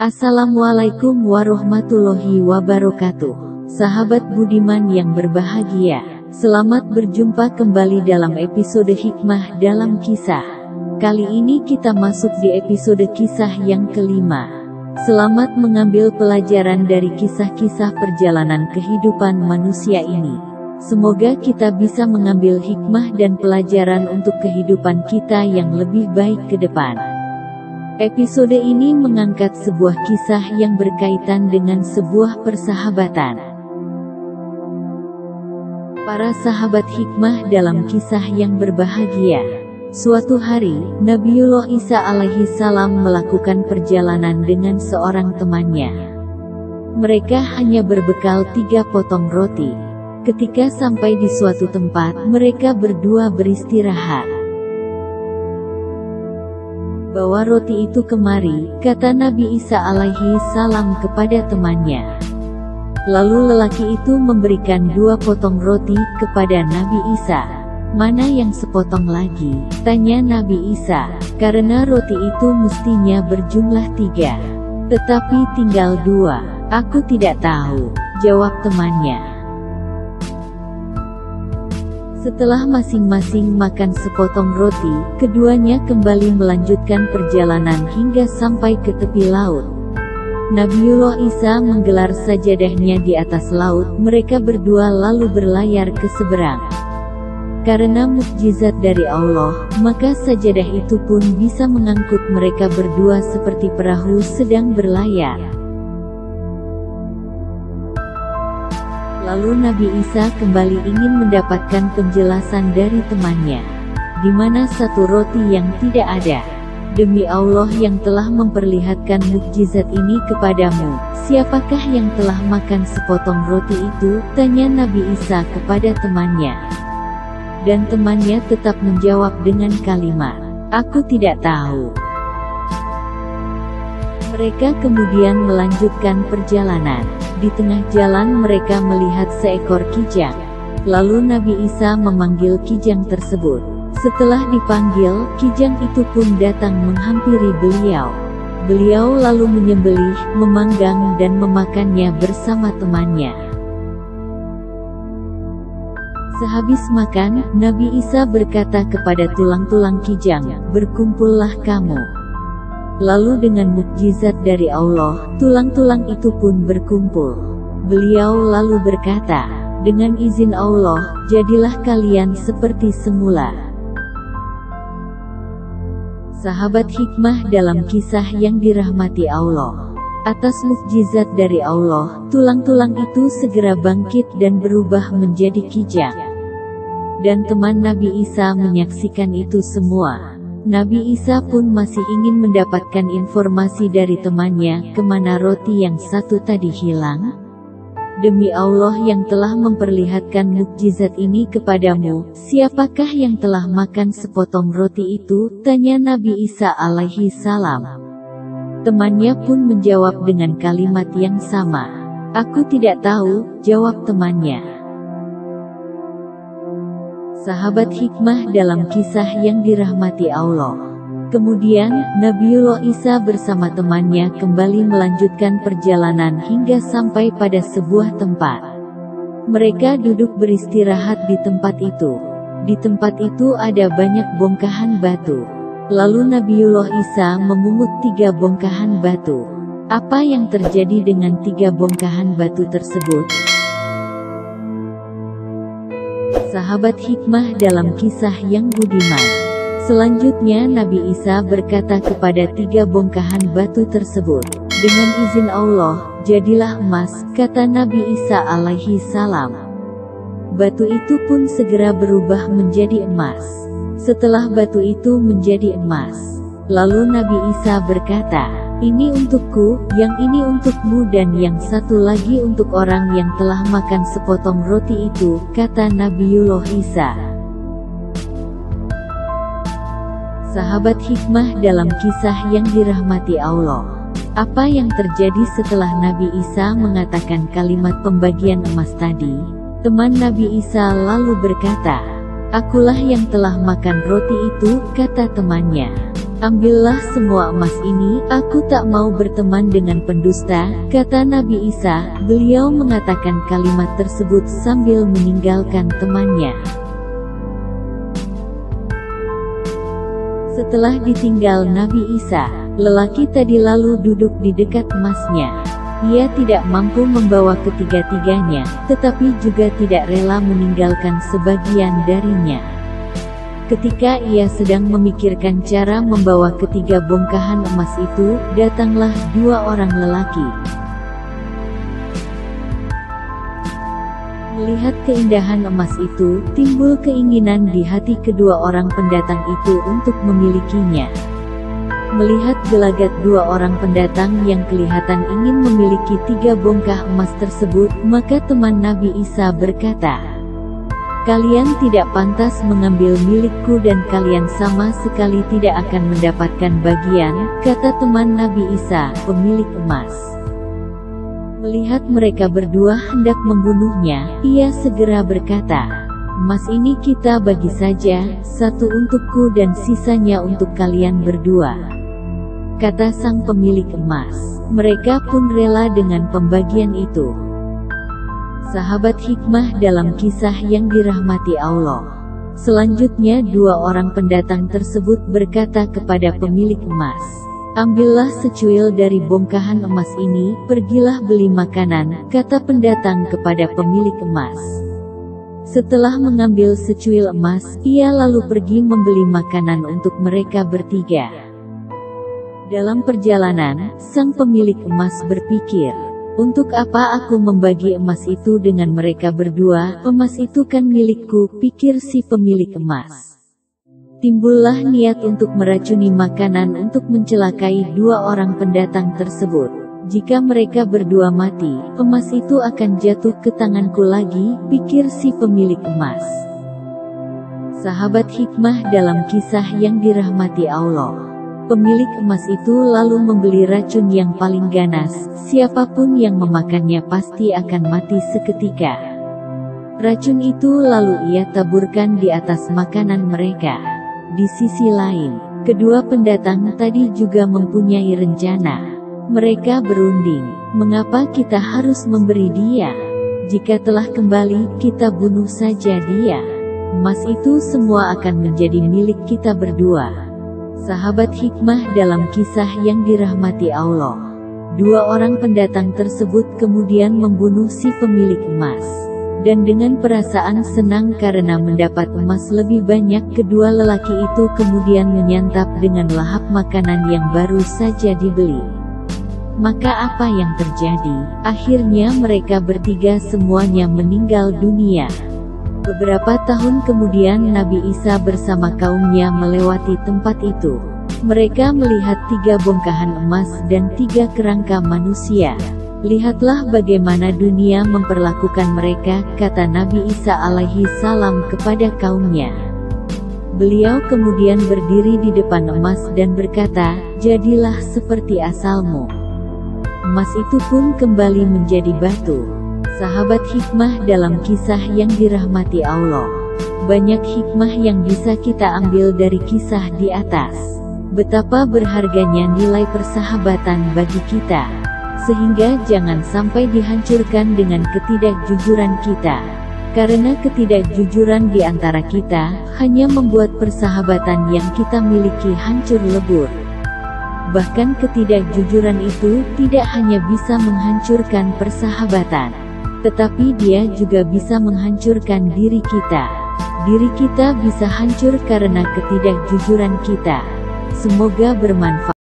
Assalamualaikum warahmatullahi wabarakatuh. Sahabat budiman yang berbahagia, selamat berjumpa kembali dalam episode Hikmah dalam Kisah. Kali ini kita masuk di episode kisah yang kelima. Selamat mengambil pelajaran dari kisah-kisah perjalanan kehidupan manusia ini. Semoga kita bisa mengambil hikmah dan pelajaran untuk kehidupan kita yang lebih baik ke depan. Episode ini mengangkat sebuah kisah yang berkaitan dengan sebuah persahabatan. Para sahabat hikmah dalam kisah yang berbahagia. Suatu hari, Nabiullah Isa alaihi salam melakukan perjalanan dengan seorang temannya. Mereka hanya berbekal 3 potong roti. Ketika sampai di suatu tempat, mereka berdua beristirahat. "Bawa roti itu kemari," kata Nabi Isa alaihi salam kepada temannya. Lalu lelaki itu memberikan 2 potong roti kepada Nabi Isa. "Mana yang sepotong lagi?" tanya Nabi Isa. "Karena roti itu mestinya berjumlah 3. Tetapi tinggal 2. Aku tidak tahu," jawab temannya. Setelah masing-masing makan sepotong roti, keduanya kembali melanjutkan perjalanan hingga sampai ke tepi laut. Nabiullah Isa menggelar sajadahnya di atas laut. Mereka berdua lalu berlayar ke seberang. Karena mukjizat dari Allah, maka sajadah itu pun bisa mengangkut mereka berdua seperti perahu sedang berlayar. Lalu Nabi Isa kembali ingin mendapatkan penjelasan dari temannya. "Di mana satu roti yang tidak ada? Demi Allah yang telah memperlihatkan mukjizat ini kepadamu, siapakah yang telah makan sepotong roti itu?" tanya Nabi Isa kepada temannya. Dan temannya tetap menjawab dengan kalimat, "Aku tidak tahu." Mereka kemudian melanjutkan perjalanan. Di tengah jalan mereka melihat seekor kijang. Lalu Nabi Isa memanggil kijang tersebut. Setelah dipanggil, kijang itu pun datang menghampiri beliau. Beliau lalu menyembelih, memanggang dan memakannya bersama temannya. Sehabis makan, Nabi Isa berkata kepada tulang-tulang kijang, "Berkumpullah kamu." Lalu dengan mukjizat dari Allah, tulang-tulang itu pun berkumpul. Beliau lalu berkata, "Dengan izin Allah, jadilah kalian seperti semula." Sahabat hikmah dalam kisah yang dirahmati Allah. Atas mukjizat dari Allah, tulang-tulang itu segera bangkit dan berubah menjadi kijang. Dan teman Nabi Isa menyaksikan itu semua. Nabi Isa pun masih ingin mendapatkan informasi dari temannya, kemana roti yang satu tadi hilang. "Demi Allah yang telah memperlihatkan mukjizat ini kepadamu, siapakah yang telah makan sepotong roti itu?" tanya Nabi Isa alaihi salam. Temannya pun menjawab dengan kalimat yang sama. "Aku tidak tahu," jawab temannya. Sahabat hikmah dalam kisah yang dirahmati Allah. Kemudian, Nabiullah Isa bersama temannya kembali melanjutkan perjalanan hingga sampai pada sebuah tempat. Mereka duduk beristirahat di tempat itu. Di tempat itu ada banyak bongkahan batu. Lalu Nabiullah Isa memungut 3 bongkahan batu. Apa yang terjadi dengan 3 bongkahan batu tersebut? Sahabat hikmah dalam kisah yang budiman. Selanjutnya Nabi Isa berkata kepada 3 bongkahan batu tersebut, "Dengan izin Allah, jadilah emas," kata Nabi Isa alaihi salam. Batu itu pun segera berubah menjadi emas. Setelah batu itu menjadi emas, lalu Nabi Isa berkata, "Ini untukku, yang ini untukmu dan yang satu lagi untuk orang yang telah makan sepotong roti itu," kata Nabiullah Isa. Sahabat hikmah dalam kisah yang dirahmati Allah. Apa yang terjadi setelah Nabi Isa mengatakan kalimat pembagian emas tadi? Teman Nabi Isa lalu berkata, "Akulah yang telah makan roti itu," kata temannya. "Ambillah semua emas ini, aku tak mau berteman dengan pendusta," kata Nabi Isa. Beliau mengatakan kalimat tersebut sambil meninggalkan temannya. Setelah ditinggal Nabi Isa, lelaki tadi lalu duduk di dekat emasnya. Ia tidak mampu membawa ketiga-tiganya, tetapi juga tidak rela meninggalkan sebagian darinya. Ketika ia sedang memikirkan cara membawa ketiga bongkahan emas itu, datanglah dua orang lelaki. Melihat keindahan emas itu, timbul keinginan di hati kedua orang pendatang itu untuk memilikinya. Melihat gelagat dua orang pendatang yang kelihatan ingin memiliki 3 bongkah emas tersebut, maka teman Nabi Isa berkata, "Kalian tidak pantas mengambil milikku dan kalian sama sekali tidak akan mendapatkan bagian," kata teman Nabi Isa, pemilik emas. Melihat mereka berdua hendak membunuhnya, ia segera berkata, "Emas ini kita bagi saja, 1 untukku dan sisanya untuk kalian berdua," kata sang pemilik emas. Mereka pun rela dengan pembagian itu. Sahabat hikmah dalam kisah yang dirahmati Allah. Selanjutnya dua orang pendatang tersebut berkata kepada pemilik emas, "Ambillah secuil dari bongkahan emas ini, pergilah beli makanan," kata pendatang kepada pemilik emas. Setelah mengambil secuil emas, ia lalu pergi membeli makanan untuk mereka bertiga. Dalam perjalanan, sang pemilik emas berpikir, "Untuk apa aku membagi emas itu dengan mereka berdua? Emas itu kan milikku," pikir si pemilik emas. Timbullah niat untuk meracuni makanan untuk mencelakai dua orang pendatang tersebut. "Jika mereka berdua mati, emas itu akan jatuh ke tanganku lagi," pikir si pemilik emas. Sahabat hikmah dalam kisah yang dirahmati Allah. Pemilik emas itu lalu membeli racun yang paling ganas, siapapun yang memakannya pasti akan mati seketika. Racun itu lalu ia taburkan di atas makanan mereka. Di sisi lain, kedua pendatang tadi juga mempunyai rencana. Mereka berunding, "Mengapa kita harus memberi dia? Jika telah kembali, kita bunuh saja dia. Emas itu semua akan menjadi milik kita berdua." Sahabat hikmah dalam kisah yang dirahmati Allah. Dua orang pendatang tersebut kemudian membunuh si pemilik emas. Dan dengan perasaan senang karena mendapat emas lebih banyak, kedua lelaki itu kemudian menyantap dengan lahap makanan yang baru saja dibeli. Maka apa yang terjadi? Akhirnya mereka bertiga semuanya meninggal dunia. Beberapa tahun kemudian Nabi Isa bersama kaumnya melewati tempat itu. Mereka melihat 3 bongkahan emas dan 3 kerangka manusia. "Lihatlah bagaimana dunia memperlakukan mereka," kata Nabi Isa alaihi salam kepada kaumnya. Beliau kemudian berdiri di depan emas dan berkata, "Jadilah seperti asalmu." Emas itu pun kembali menjadi batu. Sahabat hikmah dalam kisah yang dirahmati Allah. Banyak hikmah yang bisa kita ambil dari kisah di atas. Betapa berharganya nilai persahabatan bagi kita. Sehingga jangan sampai dihancurkan dengan ketidakjujuran kita. Karena ketidakjujuran di antara kita, hanya membuat persahabatan yang kita miliki hancur lebur. Bahkan ketidakjujuran itu tidak hanya bisa menghancurkan persahabatan, tetapi dia juga bisa menghancurkan diri kita. Diri kita bisa hancur karena ketidakjujuran kita. Semoga bermanfaat.